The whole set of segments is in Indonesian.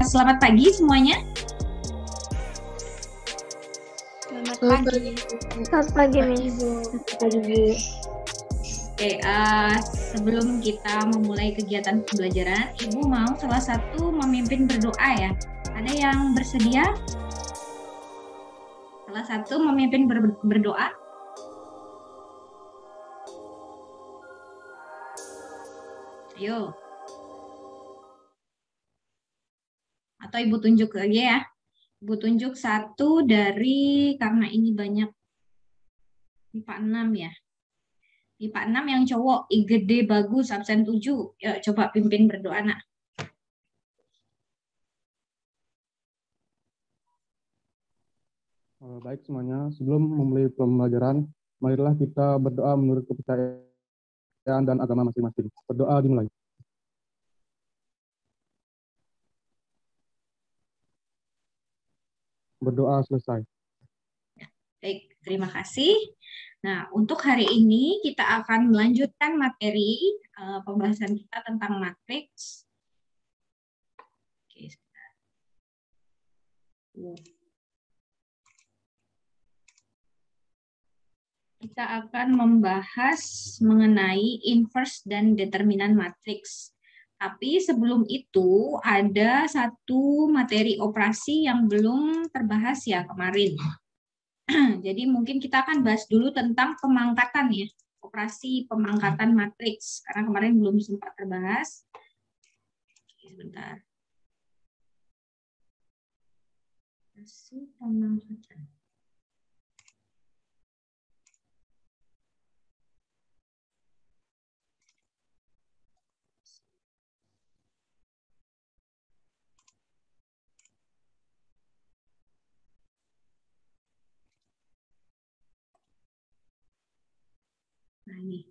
Selamat pagi semuanya. Selamat pagi. Selamat pagi, Ibu. Oke, sebelum kita memulai kegiatan pembelajaran, Ibu mau salah satu memimpin berdoa ya. Ada yang bersedia? Salah satu memimpin berdoa? Ayo. Atau Ibu tunjuk aja ya. Ibu tunjuk satu dari, karena ini banyak IPA 6 ya. IPA 6 yang cowok, gede bagus, absen 7. Yuk coba pimpin berdoa, nak. Baik semuanya, sebelum memulai pembelajaran, marilah kita berdoa menurut kepercayaan dan agama masing-masing. Berdoa dimulai. Berdoa selesai. Baik, terima kasih. Nah, untuk hari ini kita akan melanjutkan materi pembahasan kita tentang matriks. Oke, sebentar. Kita akan membahas mengenai inverse dan determinan matriks. Tapi sebelum itu ada satu materi operasi yang belum terbahas ya kemarin. Jadi mungkin kita akan bahas dulu tentang pemangkatan ya, operasi pemangkatan matriks, karena kemarin belum sempat terbahas. Sebentar. Operasi pemangkatan. Nah, ini.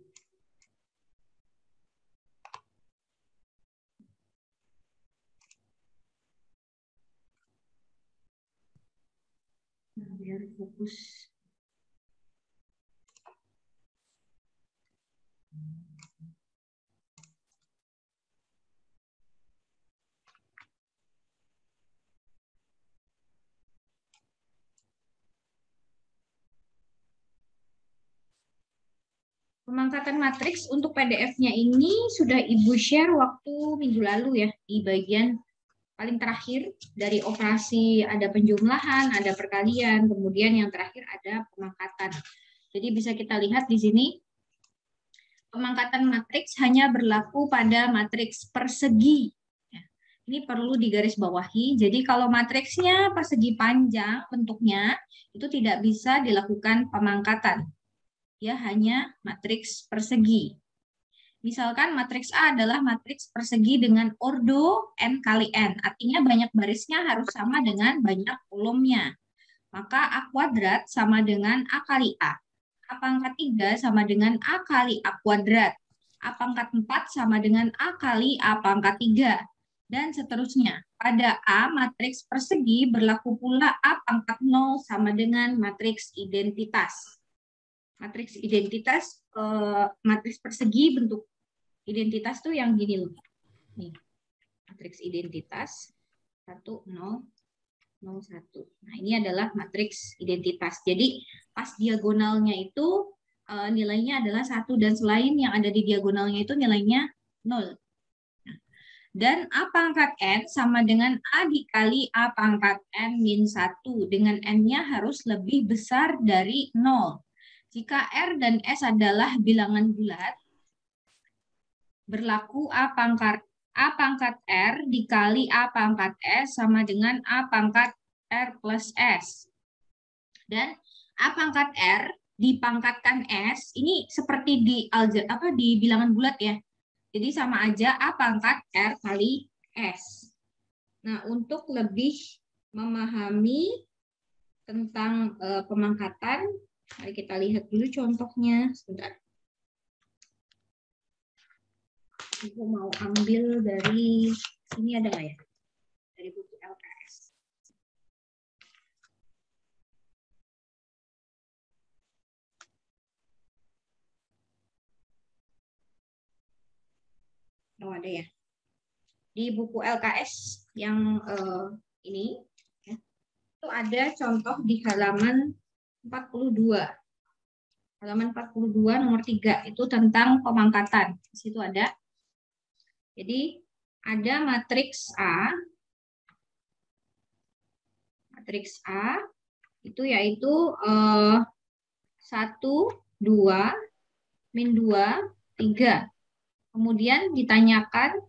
Nah, biar fokus. Pemangkatan matriks untuk PDF-nya ini sudah Ibu share waktu minggu lalu ya, di bagian paling terakhir dari operasi ada penjumlahan, ada perkalian, kemudian yang terakhir ada pemangkatan. Jadi bisa kita lihat di sini, pemangkatan matriks hanya berlaku pada matriks persegi. Ini perlu digarisbawahi. Jadi kalau matriksnya persegi panjang bentuknya, itu tidak bisa dilakukan pemangkatan. Ya hanya matriks persegi. Misalkan matriks A adalah matriks persegi dengan ordo n kali n, artinya banyak barisnya harus sama dengan banyak kolomnya. Maka A kuadrat sama dengan A kali A. A pangkat 3 sama dengan A kali A kuadrat. A pangkat 4 sama dengan A kali A pangkat 3. Dan seterusnya. Pada A matriks persegi berlaku pula A pangkat 0 sama dengan matriks identitas. Matriks identitas, matriks persegi bentuk identitas tuh yang gini loh. Nih, matriks identitas 1, 0, 0, 1. Nah, ini adalah matriks identitas. Jadi, pas diagonalnya itu nilainya adalah 1 dan selain yang ada di diagonalnya itu nilainya 0. Dan A pangkat N sama dengan A dikali A pangkat N min 1. Dengan N-nya harus lebih besar dari 0. Jika R dan S adalah bilangan bulat, berlaku A pangkat R dikali A pangkat S sama dengan A pangkat R plus S. Dan A pangkat R dipangkatkan S, ini seperti di bilangan bulat ya. Jadi sama aja A pangkat R kali S. Nah, untuk lebih memahami tentang pemangkatan, mari kita lihat dulu contohnya. Sebentar. Aku mau ambil dari sini, ada nggak ya? Dari buku Oh, ada ya. Di buku LKS yang ini, ya, itu ada contoh di halaman 42. Halaman 42 nomor 3 itu tentang pemangkatan. Di situ ada. Jadi ada matriks A. Matriks A itu yaitu 1, 2, min 2, 3. Kemudian ditanyakan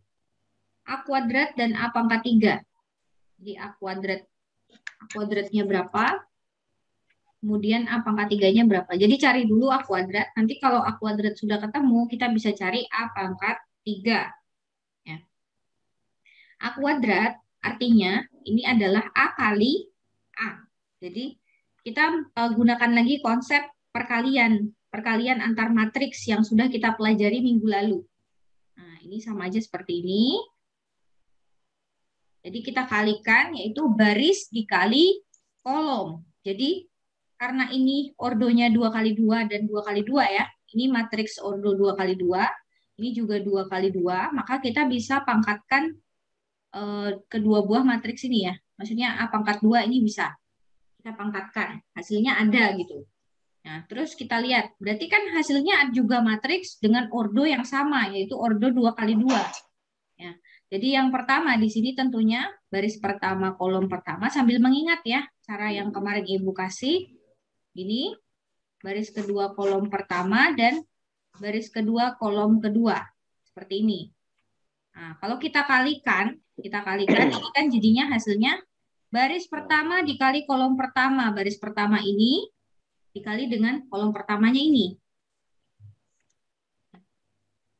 A kuadrat dan A pangkat 3. Jadi A kuadratnya berapa? Kemudian A pangkat 3-nya berapa? Jadi cari dulu A kuadrat. Nanti kalau A kuadrat sudah ketemu, kita bisa cari A pangkat 3. Ya. A kuadrat artinya ini adalah A kali A. Jadi kita gunakan lagi konsep perkalian antar matriks yang sudah kita pelajari minggu lalu. Nah, ini sama aja seperti ini. Jadi kita kalikan yaitu baris dikali kolom. Jadi karena ini ordonya 2 kali 2 dan 2 kali 2 ya. Ini matriks ordo 2 kali 2. Ini juga 2 kali 2. Maka kita bisa pangkatkan kedua buah matriks ini ya. Maksudnya A pangkat 2 ini bisa kita pangkatkan. Hasilnya ada gitu. Nah, terus kita lihat. Berarti kan hasilnya juga matriks dengan ordo yang sama, yaitu ordo 2 kali 2. Ya. Jadi yang pertama di sini tentunya baris pertama, kolom pertama, sambil mengingat ya, cara yang kemarin Ibu kasih. Ini baris kedua kolom pertama dan baris kedua kolom kedua. Seperti ini. Nah, kalau kita kalikan ini kan jadinya hasilnya baris pertama dikali kolom pertama. Baris pertama ini dikali dengan kolom pertamanya ini.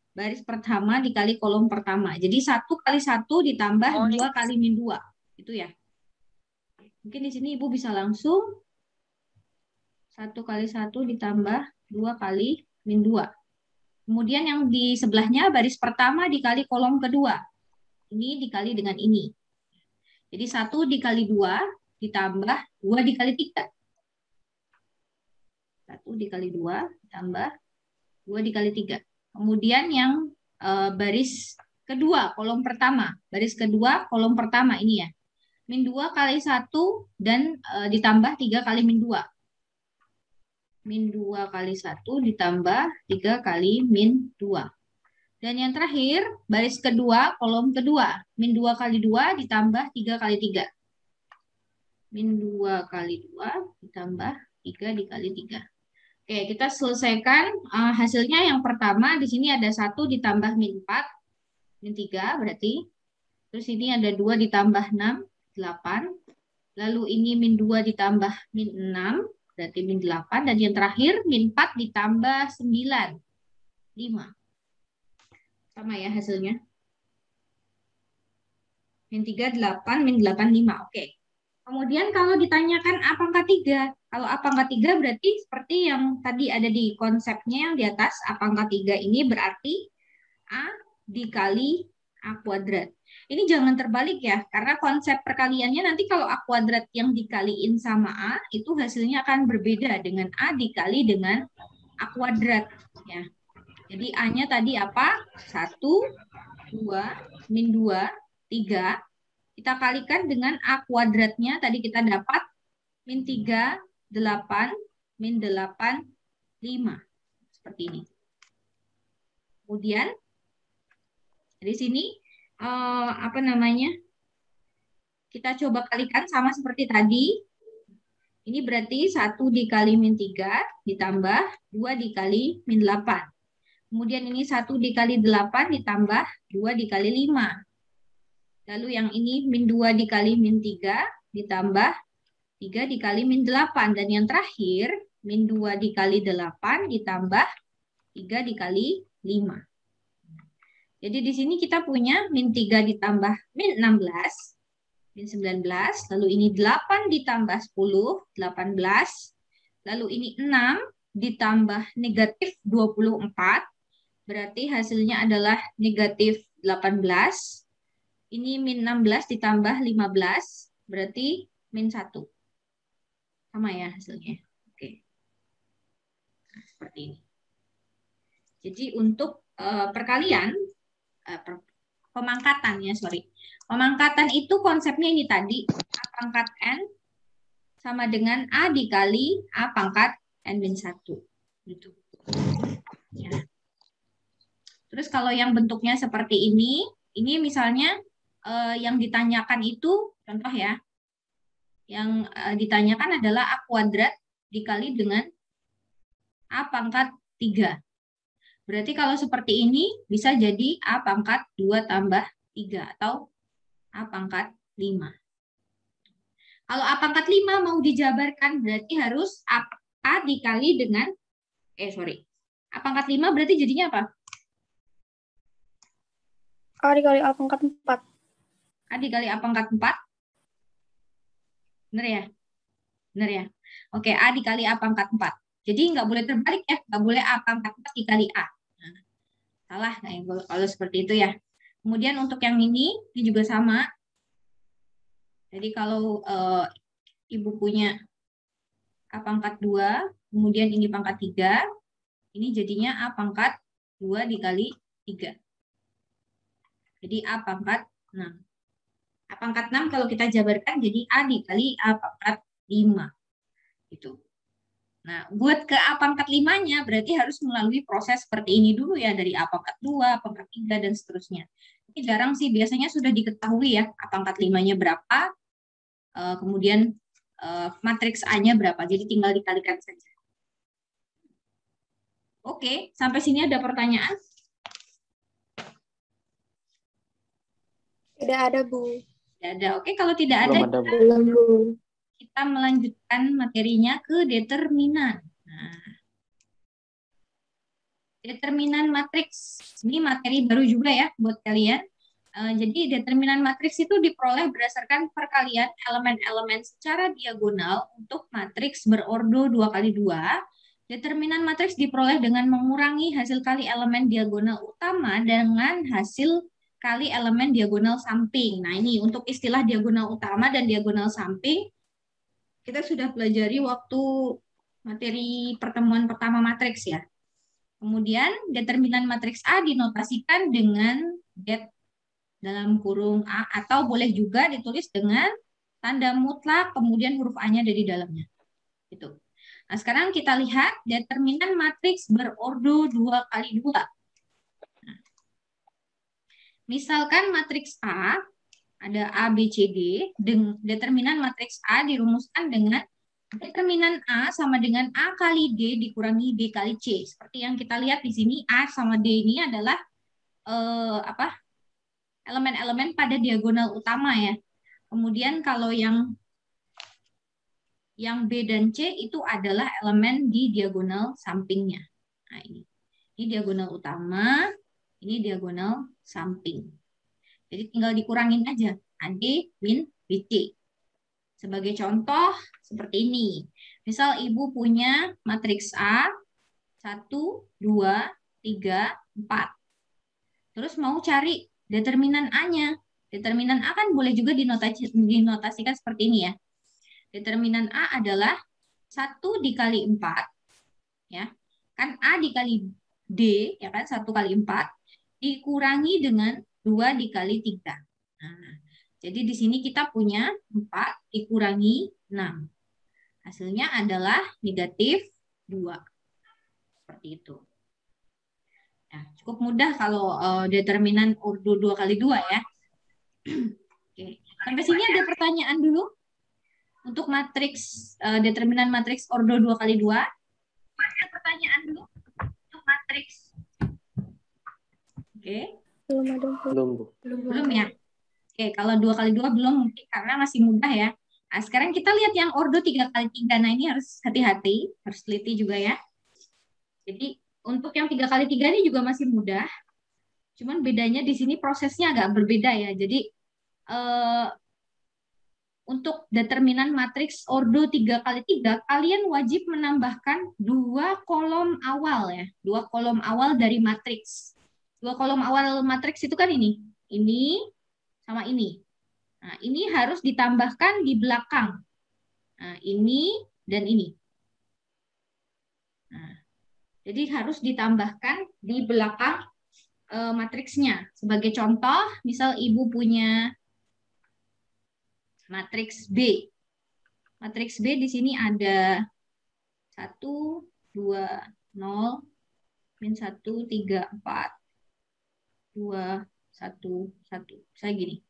Baris pertama dikali kolom pertama. Jadi 1 kali 1 ditambah 2 kali min 2. Itu ya. Mungkin di sini Ibu bisa langsung 1 kali 1 ditambah 2 kali min 2. Kemudian yang di sebelahnya baris pertama dikali kolom kedua. Ini dikali dengan ini. Jadi 1 dikali 2 ditambah 2 dikali 3. 1 dikali 2 ditambah 2 dikali 3. Kemudian yang baris kedua kolom pertama. Baris kedua kolom pertama ini ya. Min 2 kali 1 dan ditambah 3 kali min 2. Min 2 kali 1 ditambah 3 kali min 2. Dan yang terakhir, baris kedua, kolom kedua. Min 2 kali 2 ditambah 3 kali 3. Min 2 kali 2 ditambah 3 dikali 3. Oke, kita selesaikan hasilnya. Yang pertama, di sini ada 1 ditambah min 4. Min 3 berarti. Terus ini ada 2 ditambah 6, 8. Lalu ini min 2 ditambah min 6, berarti min 8. Dan yang terakhir, min 4 ditambah 9, 5. Sama ya hasilnya. Min 3, 8, min 8, 5. Oke. Kemudian kalau ditanyakan A pangkat 3. Kalau A pangkat 3 berarti seperti yang tadi ada di konsepnya yang di atas. A pangkat 3 ini berarti A dikali A kuadrat. Ini jangan terbalik ya. Karena konsep perkaliannya nanti kalau A kuadrat yang dikaliin sama A, itu hasilnya akan berbeda dengan A dikali dengan A kuadrat. Ya. Jadi A-nya tadi apa? 1, 2, min 2, 3. Kita kalikan dengan A kuadratnya. Tadi kita dapat min 3, 8, min 8, 5. Seperti ini. Kemudian, dari sini, kita coba kalikan sama seperti tadi. Ini berarti 1 dikali min 3 ditambah 2 dikali min 8. Kemudian ini 1 dikali 8 ditambah 2 dikali 5. Lalu yang ini min 2 dikali min 3 ditambah 3 dikali min 8. Dan yang terakhir min 2 dikali 8 ditambah 3 dikali 5. Jadi di sini kita punya min 3 ditambah min 16, min 19. Lalu ini 8 ditambah 10, 18. Lalu ini 6 ditambah negatif 24. Berarti hasilnya adalah negatif 18. Ini min 16 ditambah 15, berarti min 1. Sama ya hasilnya. Oke. Nah, seperti ini. Jadi untuk perkalian, pemangkatan ya, sorry. Pemangkatan itu konsepnya ini tadi, A pangkat N sama dengan A dikali A pangkat N-1. Gitu. Ya. Terus kalau yang bentuknya seperti ini misalnya yang ditanyakan itu, contoh ya, yang ditanyakan adalah A kuadrat dikali dengan A pangkat 3. Berarti kalau seperti ini bisa jadi A pangkat 2 tambah 3 atau A pangkat 5. Kalau A pangkat 5 mau dijabarkan berarti harus A dikali dengan, A pangkat 5 berarti jadinya apa? A dikali A pangkat 4. A dikali A pangkat 4. Benar ya? Benar ya? Oke, A dikali A pangkat 4. Jadi nggak boleh terbalik ya, nggak boleh A pangkat 4 dikali A. Nah, salah kalau seperti itu ya. Kemudian untuk yang ini juga sama. Jadi kalau Ibu punya A pangkat 2, kemudian ini pangkat 3, ini jadinya A pangkat 2 dikali 3. Jadi A pangkat 6. A pangkat 6 kalau kita jabarkan jadi A dikali A pangkat 5. Gitu. Nah, buat ke A pangkat 5-nya berarti harus melalui proses seperti ini dulu ya, dari A pangkat 2, A pangkat 3, dan seterusnya. Ini jarang sih, biasanya sudah diketahui ya, A pangkat 5-nya berapa, kemudian matriks A-nya berapa, jadi tinggal dikalikan saja. Oke, sampai sini ada pertanyaan? Tidak ada, Bu. Tidak ada. Oke, kalau tidak ada, Belum, Bu. kita melanjutkan materinya ke determinan. Nah, determinan matriks. Ini materi baru juga ya buat kalian. Jadi determinan matriks itu diperoleh berdasarkan perkalian elemen-elemen secara diagonal untuk matriks berordo 2x2. Determinan matriks diperoleh dengan mengurangi hasil kali elemen diagonal utama dengan hasil kali elemen diagonal samping. Nah, ini untuk istilah diagonal utama dan diagonal samping kita sudah pelajari waktu materi pertemuan pertama matriks ya. Kemudian determinan matriks A dinotasikan dengan det dalam kurung A atau boleh juga ditulis dengan tanda mutlak kemudian huruf A-nya ada di dalamnya. Gitu. Nah, sekarang kita lihat determinan matriks berordo 2x2. Nah, misalkan matriks A ada A, B, C, D, determinan matriks A dirumuskan dengan determinan A sama dengan A kali D dikurangi D kali C. Seperti yang kita lihat di sini, A sama D ini adalah elemen-elemen pada diagonal utama ya. Kemudian kalau yang B dan C itu adalah elemen di diagonal sampingnya. Nah, ini diagonal utama, ini diagonal samping. Jadi tinggal dikurangin aja. AD min BC. Sebagai contoh seperti ini. Misal Ibu punya matriks A 1, 2, 3, 4. Terus mau cari determinan A-nya. Determinan A kan boleh juga dinotasikan seperti ini ya. Determinan A adalah 1 dikali 4. Ya. Kan A dikali D, ya kan, 1 kali 4. Dikurangi dengan 2 dikali 3. Nah, jadi di sini kita punya 4 dikurangi 6. Hasilnya adalah negatif 2. Seperti itu. Nah, cukup mudah kalau determinan ordo 2x2 ya. Oke. Sampai sini ada pertanyaan dulu? Untuk matriks, determinan matriks ordo 2x2. Ada pertanyaan dulu? Untuk matriks. Oke. Belum ya. Oke, kalau 2x2 belum mungkin karena masih mudah ya. Nah, sekarang kita lihat yang ordo 3x3. Nah, ini harus hati-hati, harus teliti juga ya. Jadi untuk yang 3x3 ini juga masih mudah. Cuman bedanya di sini prosesnya agak berbeda ya. Jadi untuk determinan matriks ordo 3x3, kalian wajib menambahkan 2 kolom awal ya. 2 kolom awal dari matriks. 2 kolom awal matriks itu kan ini sama ini. Nah, ini harus ditambahkan di belakang. Nah, ini dan ini. Nah, jadi harus ditambahkan di belakang matriksnya. Sebagai contoh, misal Ibu punya matriks B. Matriks B di sini ada 1, 2, 0, min 1, 3, 4, 2, 1, 1. Saya gini.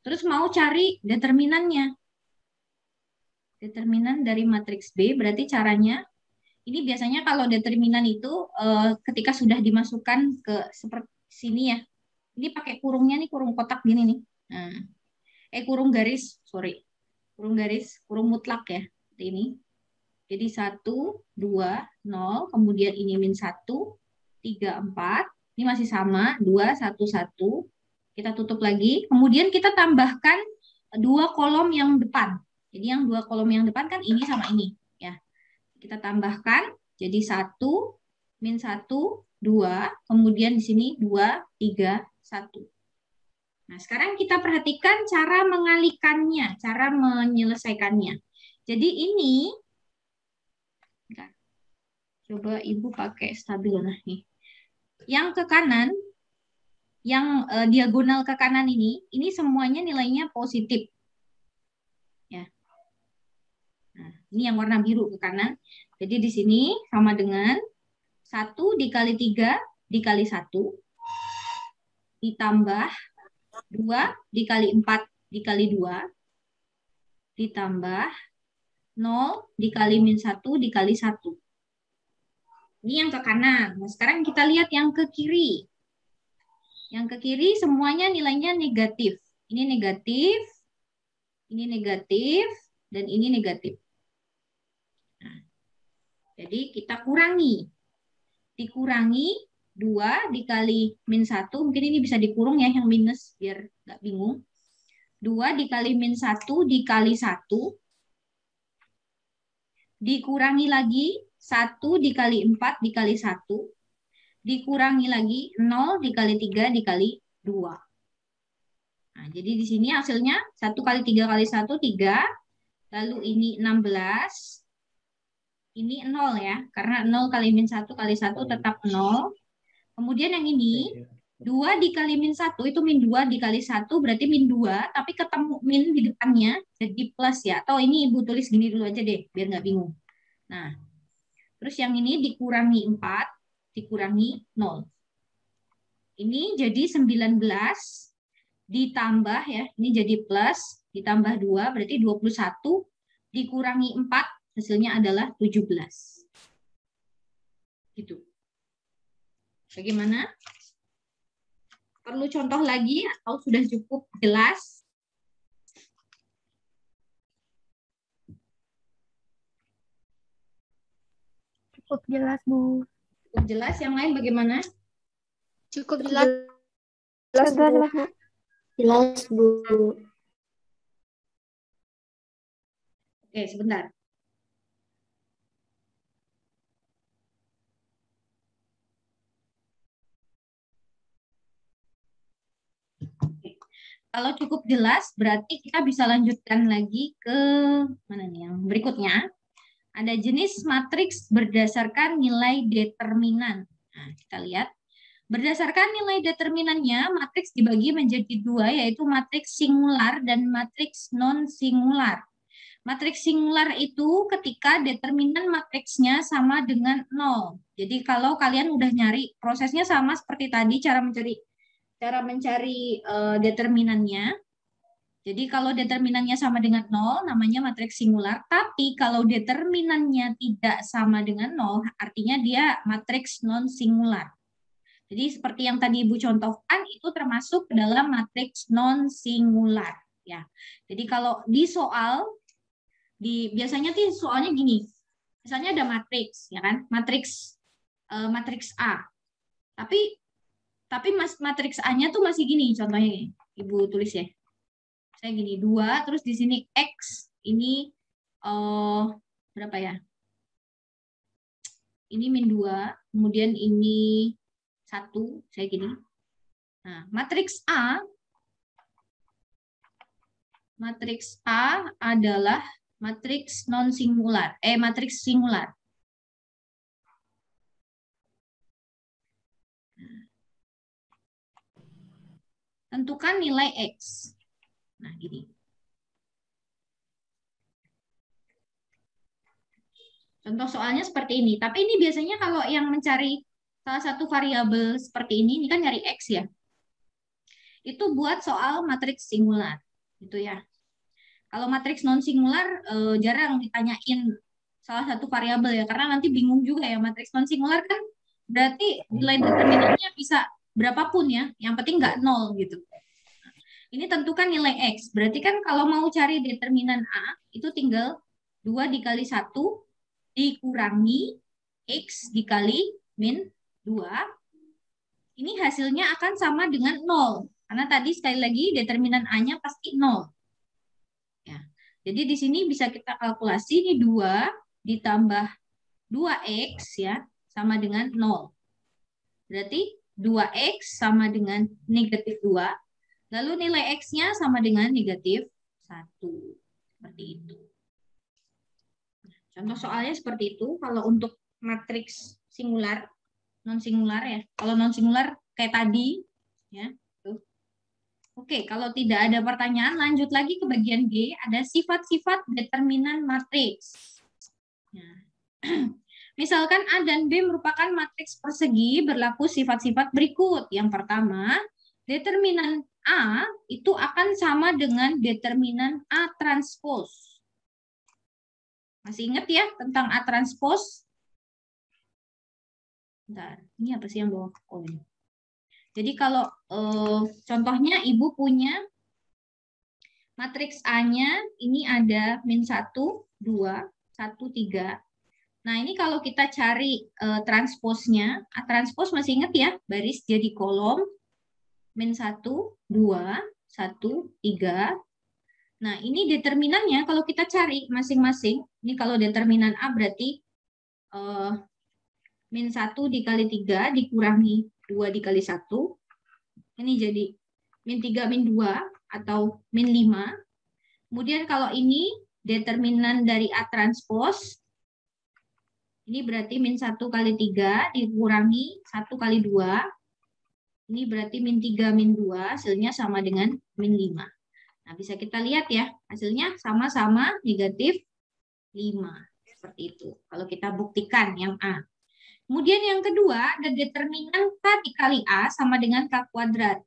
Terus mau cari determinannya. Determinan dari matriks B, berarti caranya, ini biasanya kalau determinan itu ketika sudah dimasukkan ke seperti sini ya. Ini pakai kurungnya nih, kurung kotak gini nih. Nah, kurung garis, sorry. Kurung garis, kurung mutlak ya. Seperti ini. Jadi 1, 2, 0, kemudian ini min 1, 3, 4. Ini masih sama, 2, 1, 1. Kita tutup lagi. Kemudian kita tambahkan 2 kolom yang depan. Jadi yang 2 kolom yang depan kan ini sama ini. Ya. Kita tambahkan, jadi 1, min 1, 2, kemudian di sini 2, 3, 1. Nah, sekarang kita perhatikan cara mengalikannya, cara menyelesaikannya. Jadi ini, coba Ibu pakai stabil nah nih. Yang ke kanan, yang diagonal ke kanan ini semuanya nilainya positif. Ya. Nah, ini yang warna biru ke kanan. Jadi di sini sama dengan 1 dikali 3 dikali 1 ditambah 2 dikali 4 dikali 2 ditambah 0 dikali min 1 dikali 1. Ini yang ke kanan. Nah, sekarang kita lihat yang ke kiri. Yang ke kiri semuanya nilainya negatif. Ini negatif, dan ini negatif. Nah, jadi kita kurangi. Dikurangi 2 dikali min 1, mungkin ini bisa dikurung ya yang minus biar nggak bingung. 2 dikali min 1 dikali 1, dikurangi lagi 1 dikali 4 dikali 1, dikurangi lagi 0 dikali 3 dikali 2. Nah, jadi di sini hasilnya 1 kali 3 kali 1, 3, lalu ini 16, ini 0 ya, karena 0 kali min 1 kali 1 tetap 0. Kemudian yang ini, 2 dikali min 1, itu min 2 dikali 1, berarti min 2, tapi ketemu min di depannya, jadi plus ya. Atau ini Ibu tulis gini dulu aja deh, biar nggak bingung. Nah, terus yang ini dikurangi 4, dikurangi 0. Ini jadi 19, ditambah ya, ini jadi plus, ditambah 2, berarti 21, dikurangi 4, hasilnya adalah 17. Gitu. Bagaimana? Perlu contoh lagi atau sudah cukup jelas? Cukup jelas, Bu. Cukup jelas. Yang lain bagaimana? Cukup jelas. Jelas, Bu. Jelas, Bu. Oke, sebentar. Kalau cukup jelas, berarti kita bisa lanjutkan lagi ke mana nih yang berikutnya. Ada jenis matriks berdasarkan nilai determinan. Nah, kita lihat. Berdasarkan nilai determinannya, matriks dibagi menjadi 2, yaitu matriks singular dan matriks non-singular. Matriks singular itu ketika determinan matriksnya sama dengan 0. Jadi kalau kalian udah nyari, prosesnya sama seperti tadi, cara mencari determinannya. Jadi kalau determinannya sama dengan 0, namanya matriks singular. Tapi kalau determinannya tidak sama dengan 0, artinya dia matriks non-singular. Jadi seperti yang tadi Ibu contohkan, itu termasuk dalam matriks non-singular. Ya. Jadi kalau di soal, biasanya sih soalnya gini. Misalnya ada matriks, ya kan? Matriks A. Tapi matriks A-nya tuh masih gini contohnya. Ibu tulis ya. Saya gini, 2, terus di sini X, ini berapa ya? Ini min 2, kemudian ini 1, saya gini. Nah, matriks A adalah matriks non-singular, matriks singular. tentukan nilai X. Nah, gini. Contoh soalnya seperti ini. Tapi ini biasanya kalau yang mencari salah satu variabel seperti ini kan nyari X ya. Itu buat soal matriks singular. Gitu ya. Kalau matriks non singular jarang ditanyain salah satu variabel ya, karena nanti bingung juga ya. Matriks non singular kan berarti nilai determinannya bisa berapapun ya, yang penting nggak nol gitu. Ini tentukan nilai X, berarti kan kalau mau cari determinan A, itu tinggal 2 dikali 1 dikurangi X dikali min 2. Ini hasilnya akan sama dengan 0, karena tadi sekali lagi determinan A-nya pasti 0. Ya. Jadi di sini bisa kita kalkulasi ini 2 ditambah 2X ya sama dengan 0. Berarti 2X sama dengan negatif 2. Lalu nilai X-nya sama dengan negatif 1. Seperti itu. Contoh soalnya seperti itu. Kalau untuk matriks singular, non singular ya. Kalau non singular kayak tadi ya. Oke, kalau tidak ada pertanyaan, lanjut lagi ke bagian G. Ada sifat-sifat determinan matriks. Nah, misalkan A dan B merupakan matriks persegi, berlaku sifat-sifat berikut. Yang pertama, determinan A itu akan sama dengan determinan A transpose. Masih ingat ya tentang A transpose? Bentar, ini apa sih yang bawa? Oh, ini. Jadi kalau contohnya Ibu punya matriks A-nya, ini ada min 1, 2, 1, 3. Nah, ini kalau kita cari transposnya, A transpose masih ingat ya, baris jadi kolom, min 1, 2, 1, 3. Nah, ini determinannya kalau kita cari masing-masing, ini kalau determinan A berarti min 1 dikali 3 dikurangi 2 dikali 1. Ini jadi min 3 min 2 atau min 5. Kemudian kalau ini determinan dari A transpose, ini berarti min 1 kali 3 dikurangi 1 kali 2. Ini berarti min 3 min 2, hasilnya sama dengan min 5. Nah, bisa kita lihat ya, hasilnya sama-sama negatif 5. Seperti itu. Kalau kita buktikan yang A. Kemudian yang kedua, ada determinan K dikali A sama dengan K kuadrat.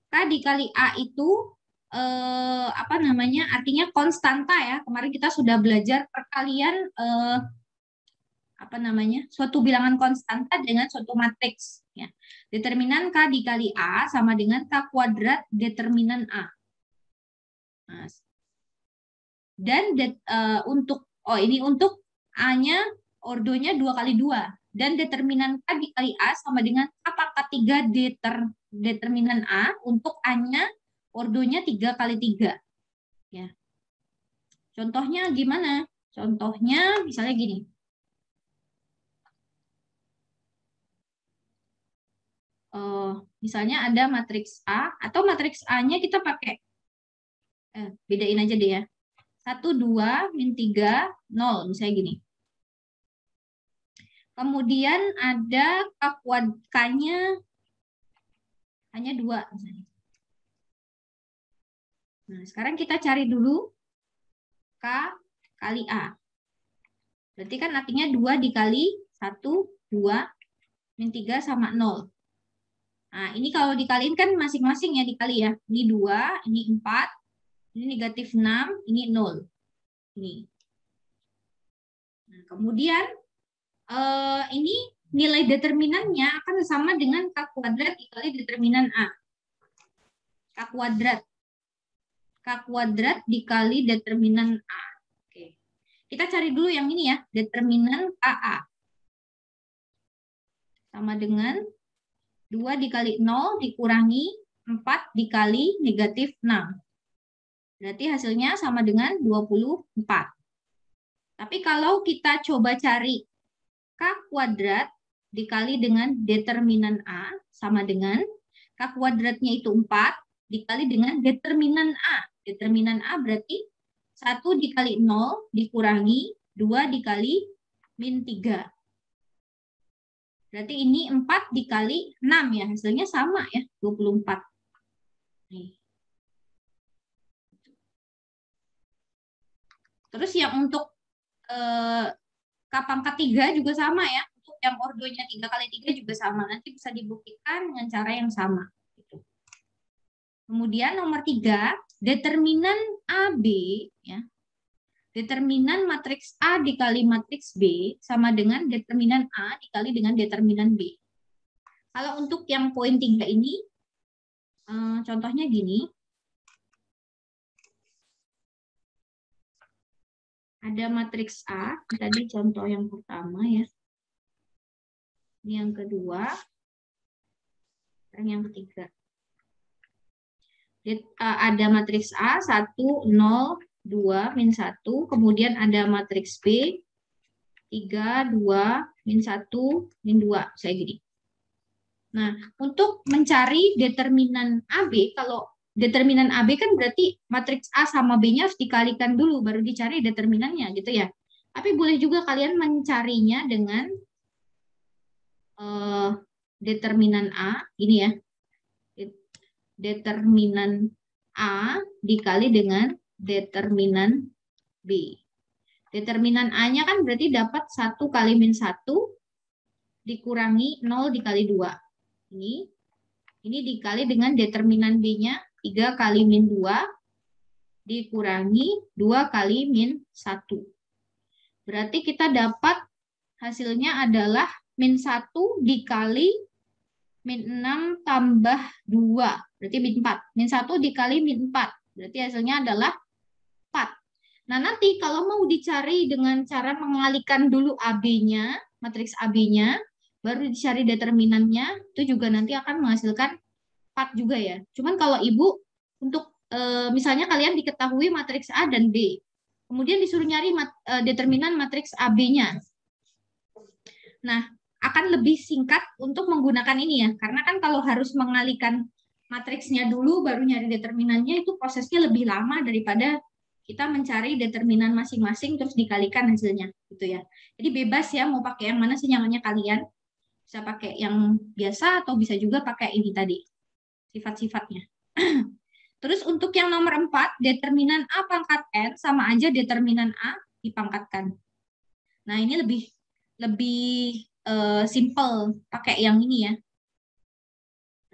K dikali A itu artinya konstanta ya. Kemarin kita sudah belajar perkalian suatu bilangan konstanta dengan suatu matriks ya. Determinan K dikali A sama dengan K kuadrat determinan A. Nah, dan untuk A-nya ordonya 2 kali 2 dan determinan K dikali A sama dengan K pangkat 3 determinan A untuk A-nya ordonya 3 kali 3 ya. Contohnya gimana? Contohnya misalnya gini. Misalnya ada matriks A atau matriks A-nya kita pakai bedain aja deh ya. 1, 2, min 3, 0 misalnya gini. Kemudian ada K-nya hanya 2 misalnya. Nah, sekarang kita cari dulu K kali A. Berarti kan artinya 2 dikali 1, 2, min 3 sama 0. Nah, ini kalau dikaliin kan masing-masing ya dikali ya. Ini 2, ini 4, ini negatif 6, ini 0. Ini. Nah, kemudian ini nilai determinannya akan sama dengan K kuadrat dikali determinan A. K kuadrat dikali determinan A. Oke. Kita cari dulu yang ini ya, determinan KA. Sama dengan 2 dikali 0 dikurangi 4 dikali negatif 6. Berarti hasilnya sama dengan 24. Tapi kalau kita coba cari K kuadrat dikali dengan determinan A sama dengan K kuadratnya itu 4 dikali dengan determinan A. Determinan A berarti 1 dikali 0 dikurangi 2 dikali min 3. Berarti ini 4 dikali 6 ya, hasilnya sama ya, 24. Nih. Terus yang untuk K pangkat 3 juga sama ya. Untuk yang ordonya 3 kali 3 juga sama. Nanti bisa dibuktikan dengan cara yang sama. Gitu. Kemudian nomor 3, determinan AB, ya. Determinan matriks A dikali matriks B sama dengan determinan A dikali dengan determinan B. Kalau untuk yang poin 3 ini, contohnya gini. Ada matriks A, tadi contoh yang pertama ya. Ini yang kedua, dan yang ketiga. Ada matriks A, 1, 0, 2, min 1. Kemudian ada matriks B, 3, 2, min 1, min 2. Saya gini. Nah, untuk mencari determinan AB, kalau determinan AB kan berarti matriks A sama B-nya harus dikalikan dulu, baru dicari determinannya gitu ya. Tapi boleh juga kalian mencarinya dengan determinan A, ini ya. Determinan A dikali dengan determinan B. Determinan A-nya kan berarti dapat 1 kali min 1 dikurangi 0 dikali 2. Ini dikali dengan determinan B-nya 3 kali min 2 dikurangi 2 kali min 1. Berarti kita dapat hasilnya adalah min 1 dikali min 6 tambah 2. Berarti min 4. Min 1 dikali min 4. Berarti hasilnya adalah 4. Nah, nanti kalau mau dicari dengan cara mengalihkan dulu AB-nya, matriks AB-nya, baru dicari determinannya, itu juga nanti akan menghasilkan 4 juga ya. Cuman kalau Ibu, untuk misalnya kalian diketahui matriks A dan B, kemudian disuruh nyari determinan matriks AB-nya. Nah, akan lebih singkat untuk menggunakan ini ya, karena kan kalau harus mengalihkan matriksnya dulu baru nyari determinannya itu prosesnya lebih lama daripada kita mencari determinan masing-masing terus dikalikan hasilnya gitu ya. Jadi bebas ya mau pakai yang mana senyamannya kalian. Bisa pakai yang biasa atau bisa juga pakai ini tadi, sifat-sifatnya. Terus untuk yang nomor 4, determinan A pangkat N sama aja determinan A dipangkatkan. Nah, ini lebih simple pakai yang ini ya.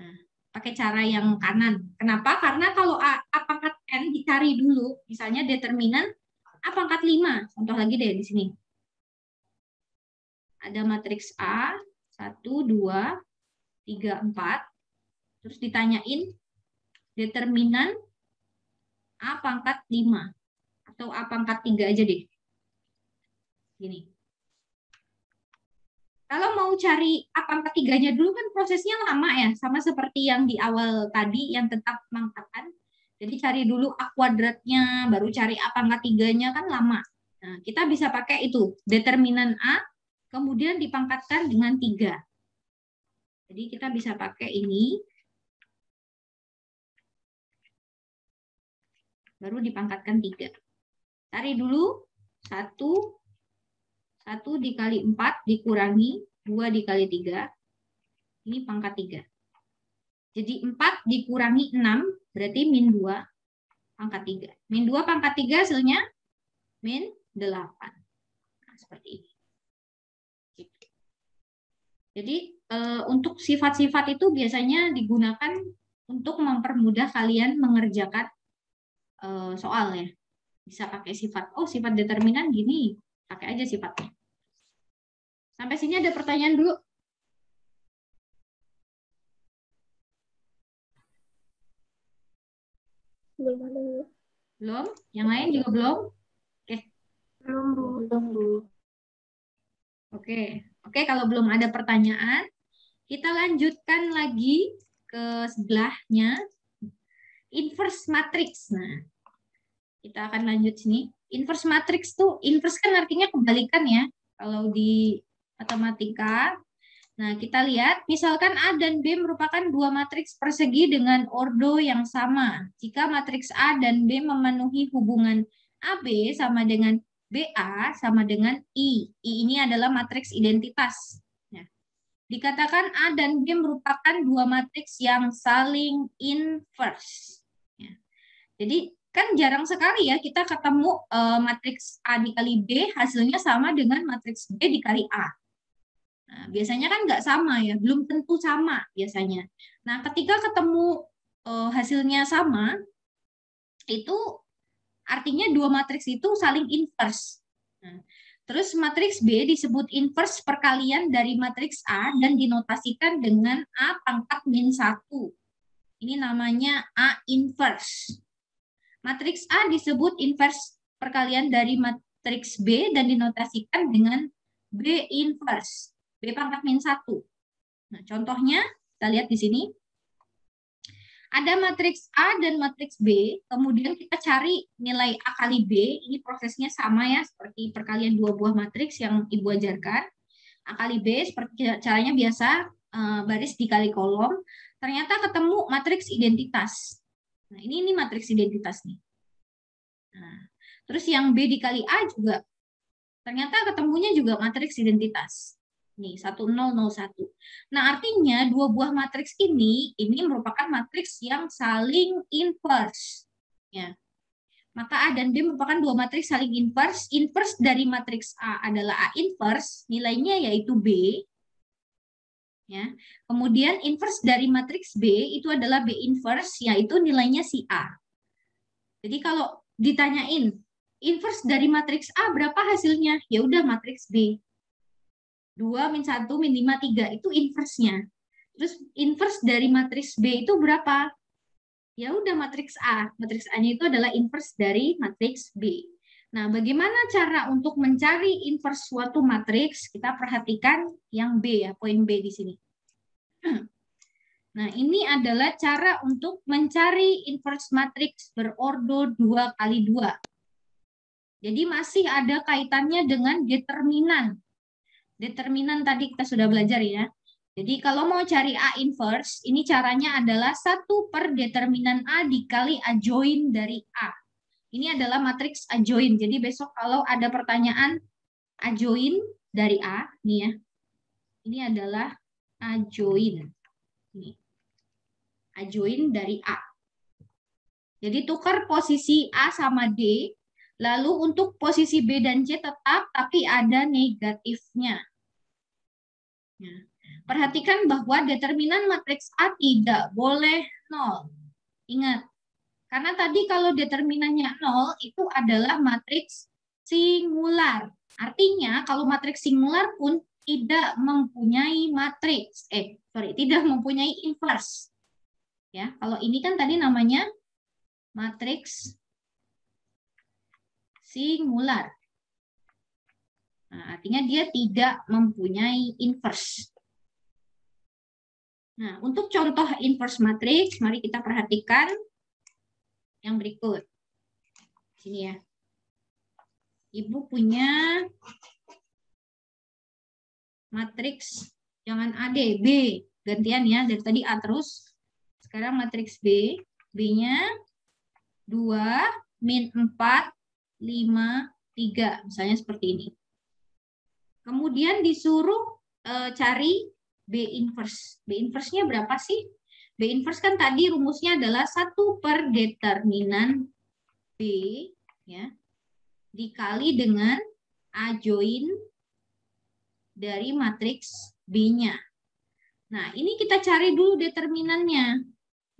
Nah, pakai cara yang kanan. Kenapa? Karena kalau A pangkat N dicari dulu, misalnya determinan A pangkat 5. Contoh lagi deh di sini. Ada matriks A, 1, 2, 3, 4. Terus ditanyain determinan A pangkat 5. Atau A pangkat 3 aja deh. Gini. Kalau mau cari A pangkat 3-nya dulu kan prosesnya lama ya. Sama seperti yang di awal tadi yang tetap pangkatan. Jadi cari dulu A kuadratnya, baru cari A pangkat 3-nya kan lama. Nah, kita bisa pakai itu. Determinan A, kemudian dipangkatkan dengan 3. Jadi kita bisa pakai ini. Baru dipangkatkan 3. Cari dulu 1 dikali 4 dikurangi 2 dikali 3. Ini pangkat 3. Jadi 4 dikurangi 6 berarti min 2 pangkat 3. Min 2 pangkat 3 hasilnya min 8. Nah, seperti ini. Jadi untuk sifat-sifat itu biasanya digunakan untuk mempermudah kalian mengerjakan soal ya. Bisa pakai sifat. Oh, sifat determinan gini. Pakai aja sifatnya. Sampai sini ada pertanyaan dulu? Belum? Yang lain juga belum? Oke. Belum, Bu. Belum, Bu. Oke, kalau belum ada pertanyaan, kita lanjutkan lagi ke sebelahnya. Inverse matrix. Nah, kita akan lanjut sini. Inverse matrix tuh, inverse kan artinya kebalikan ya. Kalau di matematika. Nah, kita lihat, misalkan A dan B merupakan dua matriks persegi dengan ordo yang sama. Jika matriks A dan B memenuhi hubungan AB sama dengan BA sama dengan I. I ini adalah matriks identitas. Nah, Dikatakan A dan B merupakan dua matriks yang saling inverse. Ya. Jadi kan jarang sekali ya kita ketemu matriks A dikali B hasilnya sama dengan matriks B dikali A. Nah, biasanya kan nggak sama ya, belum tentu sama biasanya. Nah, ketika ketemu hasilnya sama, itu artinya dua matriks itu saling inverse. Nah, terus matriks B disebut inverse perkalian dari matriks A dan dinotasikan dengan A pangkat min 1. Ini namanya A inverse. Matriks A disebut inverse perkalian dari matriks B dan dinotasikan dengan B inverse. B pangkat min 1. Nah, contohnya kita lihat di sini. Ada matriks A dan matriks B, kemudian kita cari nilai A kali B, ini prosesnya sama ya, seperti perkalian dua buah matriks yang Ibu ajarkan. A kali B, seperti caranya biasa, baris dikali kolom, ternyata ketemu matriks identitas. Nah, ini matriks identitas nih. Nah, terus yang B dikali A juga, ternyata ketemunya juga matriks identitas. Nih, 1001. Nah, artinya dua buah matriks ini merupakan matriks yang saling inverse. Ya. Maka A dan B merupakan dua matriks saling inverse. Inverse dari matriks A adalah A inverse, nilainya yaitu B. Ya. Kemudian inverse dari matriks B itu adalah B inverse, yaitu nilainya si A. Jadi kalau ditanyain inverse dari matriks A berapa hasilnya? Ya udah matriks B. 2 min 1 min 5 3 itu inverse-nya. Terus inverse dari matriks B itu berapa? Ya udah matriks A. Matriks A-nya itu adalah inverse dari matriks B. Nah, bagaimana cara untuk mencari inverse suatu matriks? Kita perhatikan yang B ya, poin B di sini. Nah, ini adalah cara untuk mencari inverse matriks berordo 2 kali 2. Jadi masih ada kaitannya dengan determinan. Determinan tadi kita sudah belajar ya. Jadi kalau mau cari A inverse, ini caranya adalah 1 per determinan A dikali adjoin dari A. Ini adalah matriks adjoin. Jadi besok kalau ada pertanyaan adjoin dari A, nih ya. Ini adalah adjoin. Ini. Adjoin dari A. Jadi tukar posisi A sama D, lalu untuk posisi B dan C tetap, tapi ada negatifnya. Nah, perhatikan bahwa determinan matriks A tidak boleh 0. Ingat, karena tadi kalau determinannya 0 itu adalah matriks singular. Artinya kalau matriks singular pun tidak mempunyai matriks, tidak mempunyai inverse. Ya, kalau ini kan tadi namanya matriks singular. Nah, artinya dia tidak mempunyai inverse. Nah, untuk contoh inverse matrix, mari kita perhatikan yang berikut. Sini ya. Ibu punya matriks, jangan A deh, B. Gantian ya, dari tadi A terus. Sekarang matriks B. B-nya 2, min 4, 5, 3. Misalnya seperti ini. Kemudian disuruh cari B inverse. B inverse-nya berapa sih? B inverse kan tadi rumusnya adalah 1 per determinan B ya, dikali dengan adjoin dari matriks B-nya. Nah, ini kita cari dulu determinannya.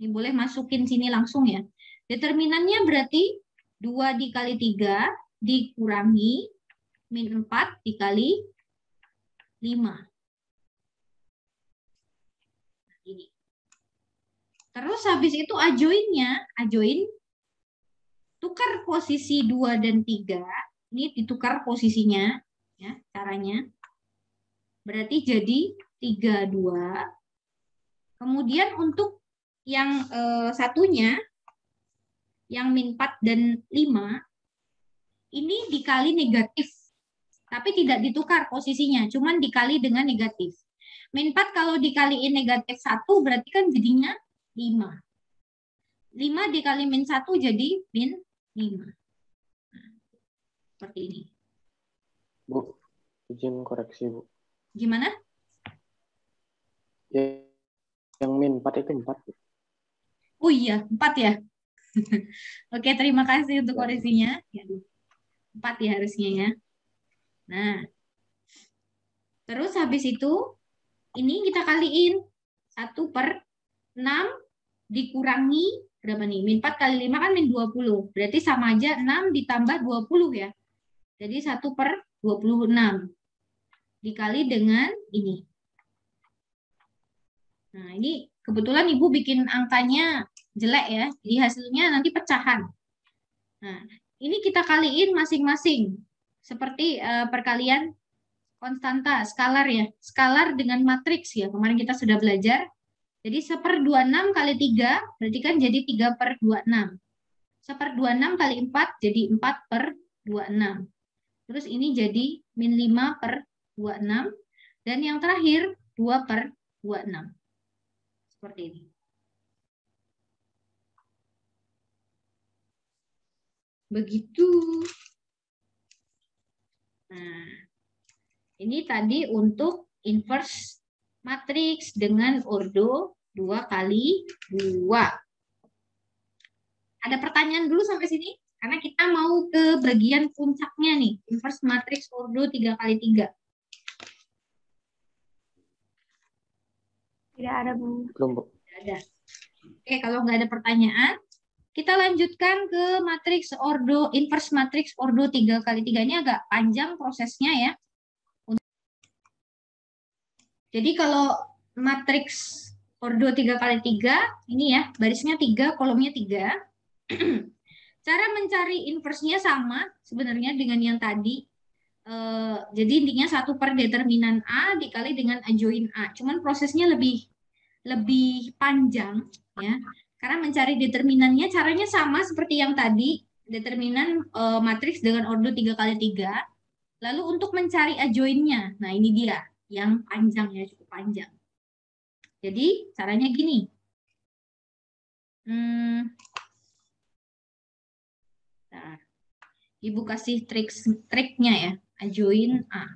Ini boleh masukin sini langsung ya. Determinannya berarti 2 dikali 3 dikurangi min 4 dikali 5. Ini. Terus habis itu adjoinnya, adjoin tukar posisi 2 dan 3. Ini ditukar posisinya ya, caranya. Berarti jadi 3 2. Kemudian untuk yang satunya yang min 4 dan 5 ini dikali negatif. Tapi tidak ditukar posisinya, cuman dikali dengan negatif. Min 4 kalau dikaliin negatif 1 berarti kan jadinya 5. 5 dikali min 1 jadi min 5. Nah, seperti ini. Bu, izin koreksi, Bu. Gimana? 4 itu 4. Oh iya, 4 ya. Oke, terima kasih untuk koreksinya. 4 ya harusnya ya. Nah, terus habis itu, ini kita kaliin. 1/6 dikurangi, berapa nih? Min 4 kali 5 kan min 20. Berarti sama aja 6 ditambah 20 ya. Jadi 1/26. Dikali dengan ini. Nah, ini kebetulan Ibu bikin angkanya jelek ya. Jadi hasilnya nanti pecahan. Nah, ini kita kaliin masing-masing. Seperti perkalian konstanta, skalar ya. Skalar dengan matriks ya. Kemarin kita sudah belajar. Jadi 1/26 kali 3, berarti kan jadi 3/26. 1/26 kali 4, jadi 4/26. Terus ini jadi min 5/26. Dan yang terakhir 2/26. Seperti ini. Begitu. Nah, ini tadi untuk inverse matriks dengan ordo 2 kali 2. Ada pertanyaan dulu sampai sini? Karena kita mau ke bagian puncaknya nih. Inverse matriks ordo 3 kali 3. Tidak ada, Bu. Belum, Bu. Tidak ada. Oke, kalau nggak ada pertanyaan, kita lanjutkan ke matriks ordo, inverse matriks ordo 3 kali 3. Ini agak panjang prosesnya ya. Jadi kalau matriks ordo 3 kali 3, ini ya, barisnya 3, kolomnya 3. Cara mencari inverse-nya sama sebenarnya dengan yang tadi. Jadi intinya 1/determinan A dikali dengan adjoin A. Cuman prosesnya lebih panjang ya. Karena mencari determinannya caranya sama seperti yang tadi, determinan matriks dengan ordo 3 kali 3. Lalu untuk mencari adjoinnya, nah ini dia yang panjang ya, cukup panjang. Jadi caranya gini. Nah, Ibu kasih triknya ya, adjoin A.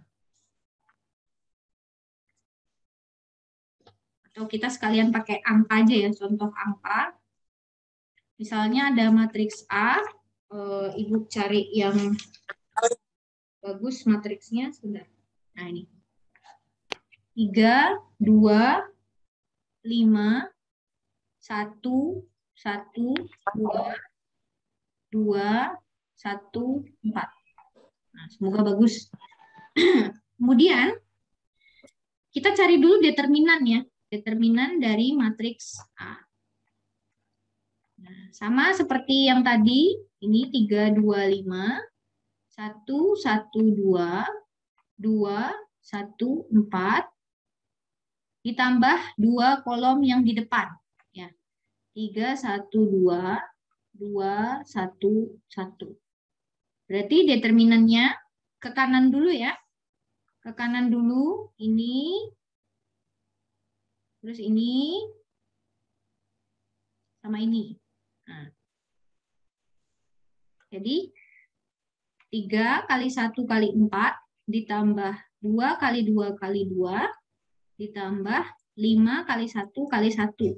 Atau kita sekalian pakai angka aja ya, contoh angka. Misalnya ada matriks A, Ibu cari yang bagus matriksnya, sudah. Nah ini. 3, 2, 5, 1, 1, 2, 2, 1, 4. Nah, semoga bagus. Kemudian, kita cari dulu determinan ya. Determinan dari matriks A. Nah, sama seperti yang tadi, ini 3, 2, 5, 1, 1, 2, 2, 1, 4, ditambah 2 kolom yang di depan. Ya. 3, 1, 2, 2, 1, 1. Berarti determinannya ke kanan dulu ya. Ke kanan dulu, ini. Terus ini. Sama ini. Nah. Jadi 3 kali 1 kali 4 ditambah 2 kali 2 kali 2 ditambah 5 kali 1 kali 1.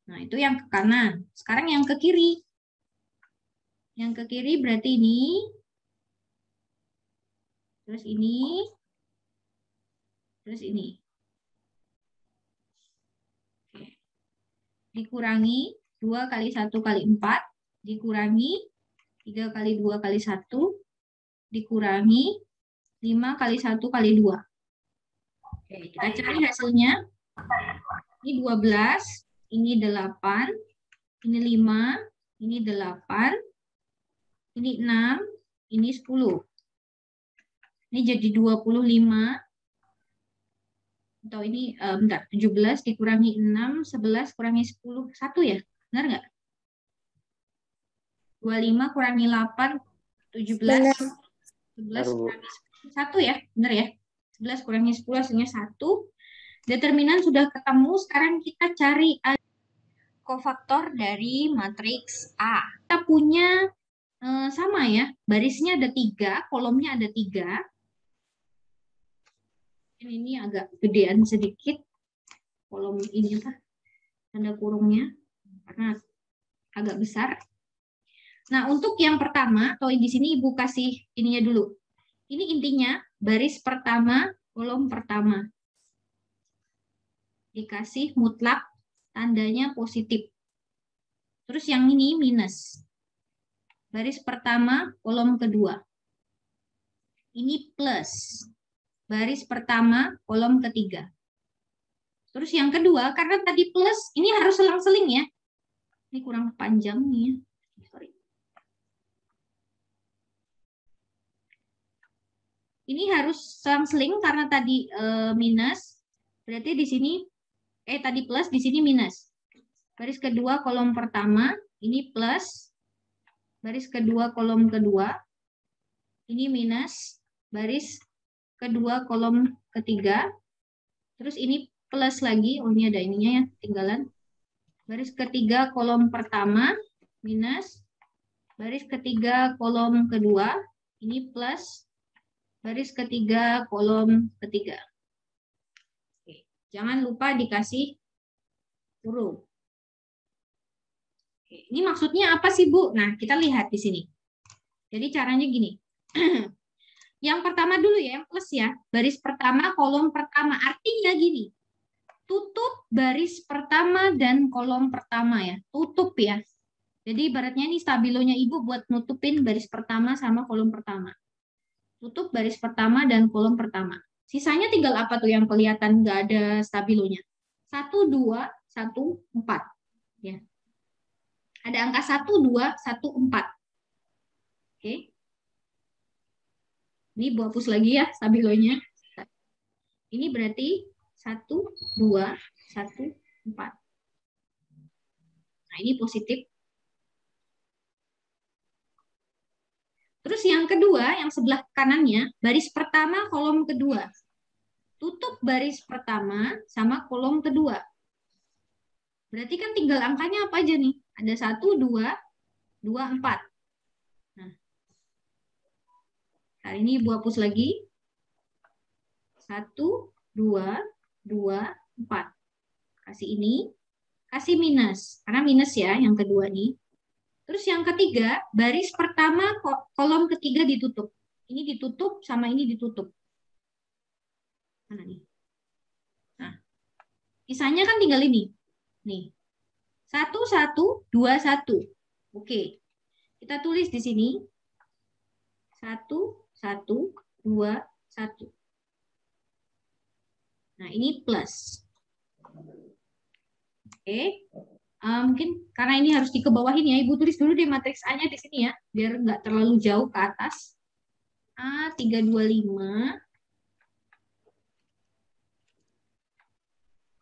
Nah, itu yang ke kanan. Sekarang yang ke kiri. Yang ke kiri berarti ini. Terus ini. Terus ini. Oke. Dikurangi 2 kali 1 kali 4. Dikurangi 3 kali 2 kali 1. Dikurangi 5 kali 1 kali 2. Oke, kita cari hasilnya. Ini 12. Ini 8, ini 5, ini 8, ini 6, ini 10. Ini jadi 25, atau ini, bentar, 17 dikurangi 6, 11 kurangi 10, 1 ya? Benar nggak? 25 kurangi 8, 17, 11 kurangi 10, 1 ya? Benar ya? 11 kurangi 10 hasilnya 1. Determinan sudah ketemu, sekarang kita cari kofaktor dari matriks A. Kita punya sama ya, barisnya ada 3, kolomnya ada 3. Ini agak gedean sedikit kolom ini apa? tanda kurungnya karena agak besar. Nah, untuk yang pertama, atau di sini Ibu kasih ininya dulu. Ini intinya baris pertama, kolom pertama. Dikasih mutlak, tandanya positif. Terus yang ini minus. Baris pertama, kolom kedua. Ini plus. Baris pertama, kolom ketiga. Terus yang kedua, karena tadi plus, ini harus selang-seling ya. Ini kurang panjang nih ya. Sorry. Ini harus selang-seling karena tadi minus. Berarti di sini tadi plus, di sini minus. Baris kedua kolom pertama, ini plus. Baris kedua kolom kedua, ini minus. Baris kedua kolom ketiga. Terus ini plus lagi, oh ini ada ininya ya, tinggalan. Baris ketiga kolom pertama, minus. Baris ketiga kolom kedua, ini plus. Baris ketiga kolom ketiga. Oke. Jangan lupa dikasih huruf. Oke. Ini maksudnya apa sih, Bu? Nah, kita lihat di sini. Jadi caranya gini. Yang pertama dulu ya, yang plus ya. Baris pertama, kolom pertama. Artinya gini. Tutup baris pertama dan kolom pertama ya. Tutup ya. Jadi ibaratnya ini stabilonya Ibu buat nutupin baris pertama sama kolom pertama. Tutup baris pertama dan kolom pertama. Sisanya tinggal apa tuh yang kelihatan nggak ada stabilonya? 1, 2, 1, 4. Ya. Ada angka 1, 2, 1, 4. Oke. Ini Bu hapus lagi ya stabilonya. Ini berarti 1, 2, 1, 4. Nah, ini positif. Terus yang kedua, yang sebelah kanannya, baris pertama, kolom kedua. Tutup baris pertama sama kolom kedua. Berarti kan tinggal angkanya apa aja nih? Ada 1, 2, 2, 4. Nah, kali ini Ibu hapus lagi. 1, 2, 2, 4. Kasih ini. Kasih minus. Karena minus ya yang kedua nih. Terus yang ketiga, baris pertama, kolom ketiga ditutup. Ini ditutup sama ini ditutup. Mana nih? Nah, sisanya kan tinggal ini. Nih. 1, 1, 2, 1. Oke. Kita tulis di sini. 1, 1, 2, 1. Nah, ini plus. Oke. Mungkin karena ini harus dikebawahin ya, Ibu tulis dulu deh matriks A-nya di sini ya, biar nggak terlalu jauh ke atas. A 325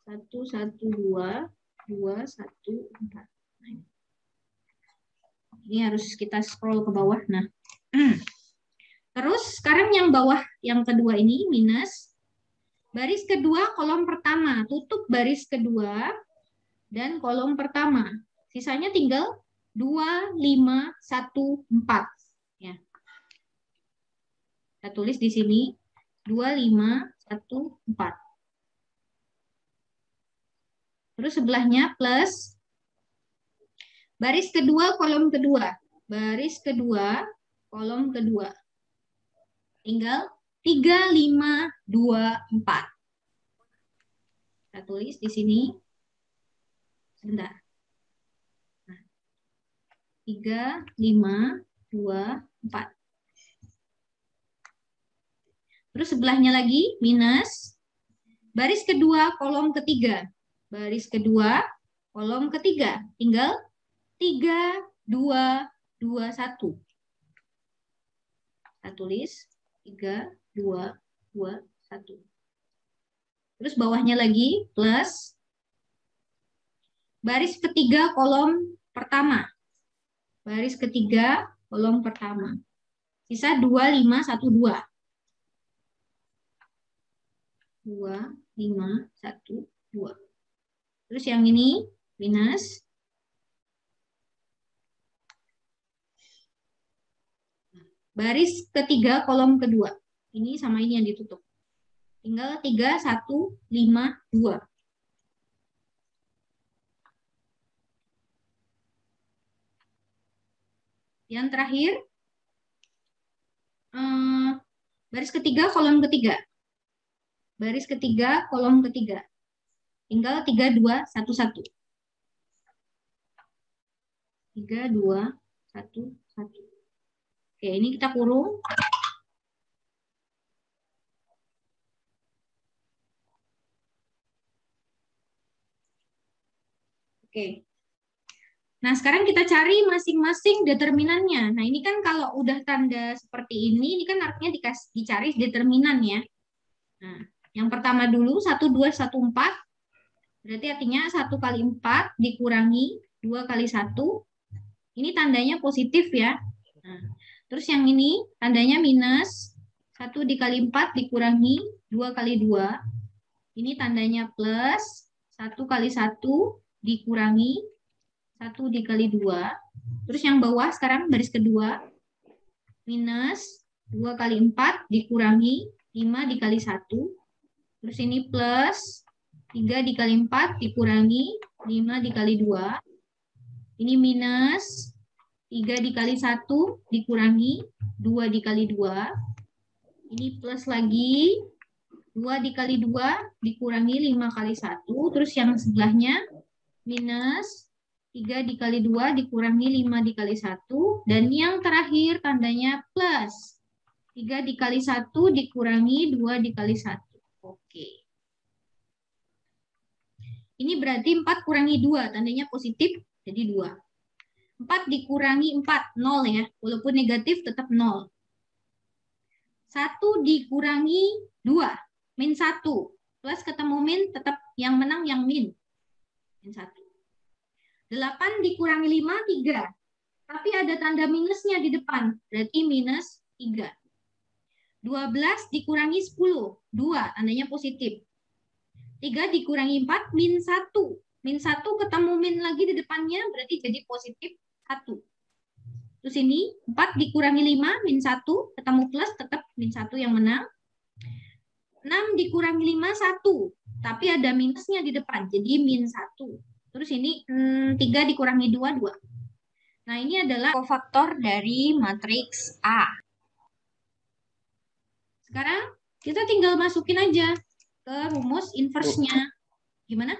1, 1, 2, 2, 1, 4. Nah, ini harus kita scroll ke bawah. Nah, terus sekarang yang bawah yang kedua ini minus. Baris kedua kolom pertama, tutup baris kedua dan kolom pertama. Sisanya tinggal 2, 5, 1, 4. Ya. Kita tulis di sini 2, 5, 1, 4. Terus sebelahnya plus. Baris kedua, kolom kedua. Baris kedua, kolom kedua. Tinggal 3, 5, 2, 4. Kita tulis di sini. Sebentar. 3, 5, 2, 4. Terus sebelahnya lagi minus. Baris kedua, kolom ketiga. Baris kedua, kolom ketiga. Tinggal 3, 2, 2, 1. Kita tulis 3, 2, 2, 1. Terus bawahnya lagi plus. Baris ketiga kolom pertama. Baris ketiga kolom pertama. Sisa 2, 5, 1, 2. 2, 5, 1, 2. Terus yang ini minus. Baris ketiga kolom kedua. Ini sama ini yang ditutup. Tinggal 3, 1, 5, 2. Yang terakhir, baris ketiga, kolom ketiga. Baris ketiga, kolom ketiga. Tinggal 3, 2, 1, 1. 3, 2, 1, 1. Oke, ini kita kurung. Oke. Nah, sekarang kita cari masing-masing determinannya. Nah, ini kan kalau udah tanda seperti ini kan artinya dicari determinan ya. Nah, yang pertama dulu, 1, 2, 1, 4. Berarti artinya 1 kali 4 dikurangi 2 kali 1. Ini tandanya positif ya. Nah, terus yang ini tandanya minus. 1 dikali 4 dikurangi 2 kali 2. Ini tandanya plus. 1 kali 1 dikurangi 1 dikali 2. Terus yang bawah sekarang baris kedua. Minus 2 kali 4 dikurangi 5 dikali 1. Terus ini plus 3 dikali 4 dikurangi 5 dikali 2. Ini minus 3 dikali 1 dikurangi 2 dikali 2. Ini plus lagi 2 dikali 2 dikurangi 5 kali 1. Terus yang sebelahnya minus 3 dikali 2 dikurangi 5 dikali 1. Dan yang terakhir tandanya plus 3 dikali 1 dikurangi 2 dikali 1. Oke. Ini berarti 4 kurangi 2, tandanya positif, jadi 2. 4 dikurangi 4, 0 ya. Walaupun negatif tetap 0. 1 dikurangi 2, min 1. Plus ketemu min, tetap yang menang yang min. Min 1. 8 dikurangi 5, 3. Tapi ada tanda minusnya di depan, berarti minus 3. 12 dikurangi 10, 2, tandanya positif. 3 dikurangi 4, min 1. Min 1 ketemu min lagi di depannya, berarti jadi positif 1. Terus ini 4 dikurangi 5, min 1, ketemu plus, tetap min 1 yang menang. 6 dikurangi 5, 1. Tapi ada minusnya di depan, jadi min 1. Terus ini 3 dikurangi 2, 2. Nah, ini adalah kofaktor dari matriks A. Sekarang kita tinggal masukin aja ke rumus inverse-nya. Gimana?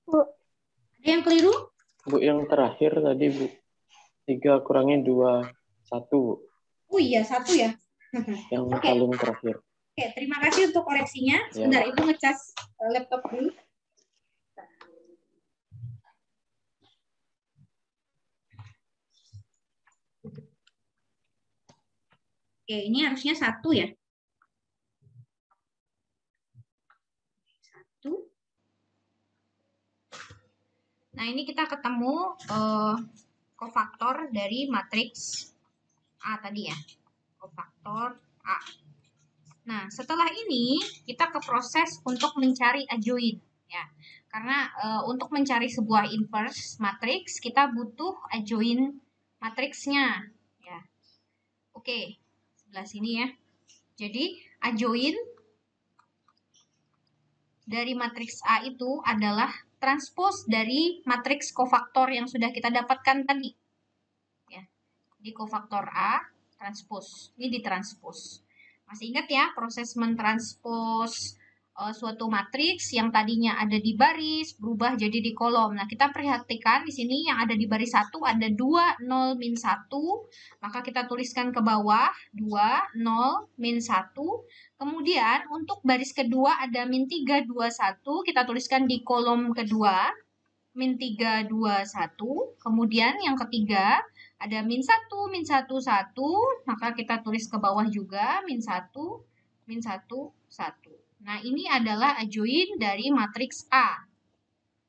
Bu. Ada yang keliru? Bu, yang terakhir tadi, Bu. 3 kurangi 2, 1. Oh iya, 1 ya. Yang paling terakhir. Oke, terima kasih untuk koreksinya. Sebentar, Ibu ngecas laptop dulu. Oke, ini harusnya 1 ya. 1. Nah, ini kita ketemu kofaktor dari matriks A tadi ya. Kofaktor A. Nah, setelah ini kita ke proses untuk mencari adjoint ya. Karena untuk mencari sebuah inverse matriks kita butuh adjoint matriksnya ya. Oke, sebelah sini ya. Jadi adjoint dari matriks A itu adalah transpose dari matriks kofaktor yang sudah kita dapatkan tadi. Ya. Di kofaktor A transpose. Ini ditranspose. Masih ingat ya proses mentranspose suatu matriks yang tadinya ada di baris berubah jadi di kolom. Nah, kita perhatikan di sini yang ada di baris 1 ada 2, 0, min 1. Maka kita tuliskan ke bawah 2, 0, min 1. Kemudian untuk baris kedua ada min 3, 2, 1. Kita tuliskan di kolom kedua min 3, 2, 1. Kemudian yang ketiga ada min 1, min 1, 1, maka kita tulis ke bawah juga min 1, min 1, 1. Nah, ini adalah adjoint dari matriks A.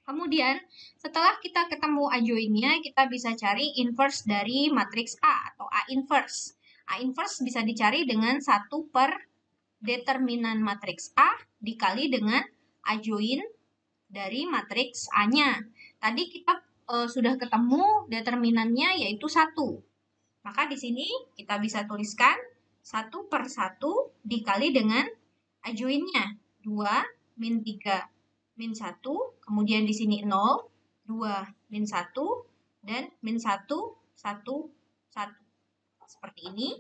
Kemudian, setelah kita ketemu adjointnya, kita bisa cari inverse dari matriks A atau A inverse. A inverse bisa dicari dengan 1 per determinan matriks A dikali dengan adjoint dari matriks A-nya. Tadi kita sudah ketemu determinannya yaitu 1. Maka di sini kita bisa tuliskan 1 per 1 dikali dengan adjointnya. 2 min 3 min 1. Kemudian di sini 0. 2 min 1. dan min 1, 1, 1. Seperti ini.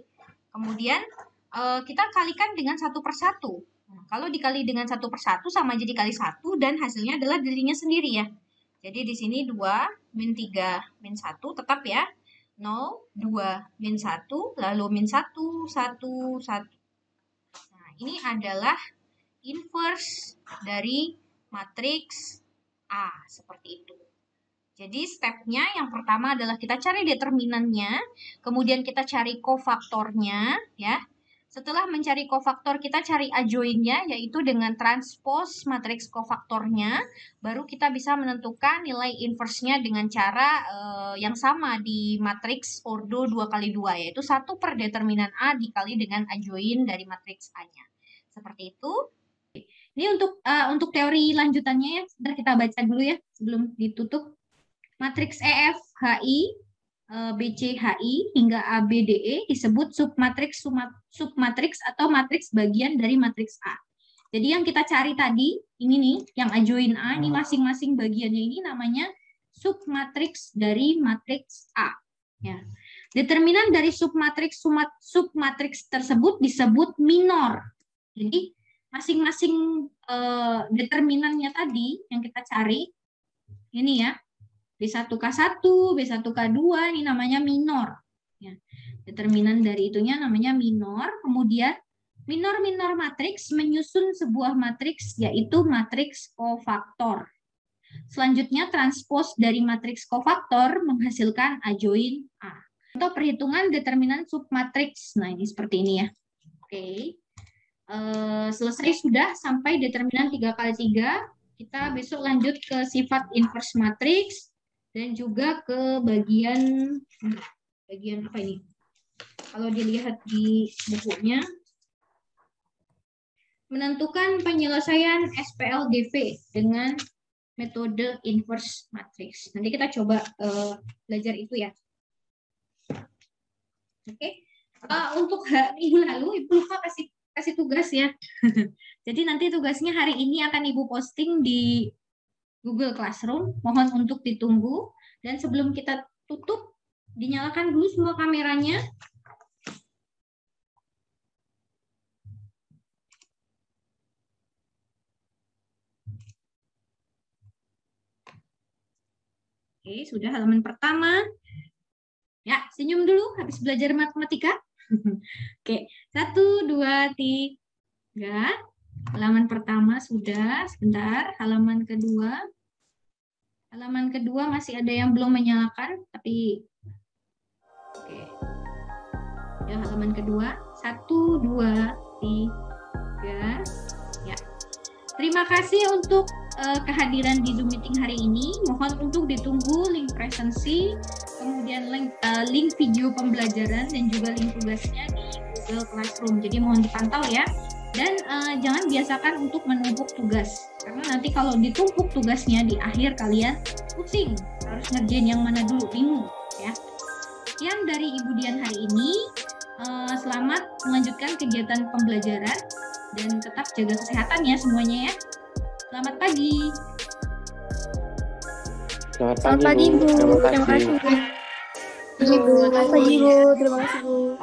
Kemudian kita kalikan dengan 1 per 1. Nah, kalau dikali dengan 1 per 1 sama aja dikali 1 dan hasilnya adalah dirinya sendiri ya. Jadi di sini 2, min 3, min 1 tetap ya. 0, 2, min 1, lalu min 1, 1, 1. Nah, ini adalah inverse dari matriks A, seperti itu. Jadi stepnya yang pertama adalah kita cari determinannya, kemudian kita cari kofaktornya, ya. Setelah mencari kofaktor, kita cari adjoinnya, yaitu dengan transpose matriks kofaktornya, baru kita bisa menentukan nilai inverse-nya dengan cara yang sama di matriks ordo 2x2, yaitu 1 per determinan A dikali dengan adjoin dari matriks A-nya. Seperti itu. Ini untuk teori lanjutannya ya, sebentar kita baca dulu ya sebelum ditutup. Matriks EF HI, BC HI hingga ABDE disebut submatriks atau matriks bagian dari matriks A. Jadi yang kita cari tadi, ini nih, yang adjoin A, ini masing-masing bagiannya ini namanya submatriks dari matriks A. Ya. Determinan dari submatriks tersebut disebut minor. Jadi masing-masing determinannya tadi yang kita cari, ini ya, B1K1, B1K2, ini namanya minor. Ya. Determinan dari itunya namanya minor. Kemudian minor-minor matriks menyusun sebuah matriks, yaitu matriks kofaktor. Selanjutnya transpose dari matriks kofaktor menghasilkan adjoin A. Untuk perhitungan determinan submatriks, nah ini seperti ini ya. Oke. Selesai sudah sampai determinan 3x3. Kita besok lanjut ke sifat inverse matriks. Dan juga ke bagian apa ini? Kalau dilihat di bukunya, menentukan penyelesaian SPLDV dengan metode inverse matrix. Nanti kita coba belajar itu ya. Oke. Untuk minggu lalu Ibu lupa kasih tugas ya. Jadi nanti tugasnya hari ini akan Ibu posting di Google Classroom, mohon untuk ditunggu. Dan sebelum kita tutup, dinyalakan dulu semua kameranya. Oke, sudah halaman pertama. Ya, senyum dulu habis belajar matematika. Oke, 1, 2, 3. Halaman pertama sudah, sebentar. Halaman kedua. Halaman kedua masih ada yang belum menyalakan, tapi oke. Ya, halaman kedua. 1, 2, 3. Ya. Terima kasih untuk kehadiran di Zoom meeting hari ini. Mohon untuk ditunggu link presensi, kemudian link video pembelajaran dan juga link tugasnya di Google Classroom. Jadi mohon dipantau ya. Dan jangan biasakan untuk menumpuk tugas. Karena nanti kalau ditumpuk tugasnya di akhir kalian pusing. Harus ngerjain yang mana dulu, bingung ya. Sekian dari Ibu Dian hari ini. Selamat melanjutkan kegiatan pembelajaran dan tetap jaga kesehatan ya semuanya ya. Selamat pagi. Selamat pagi, Bu. Terima kasih. Terima kasih. Terima kasih, Bu.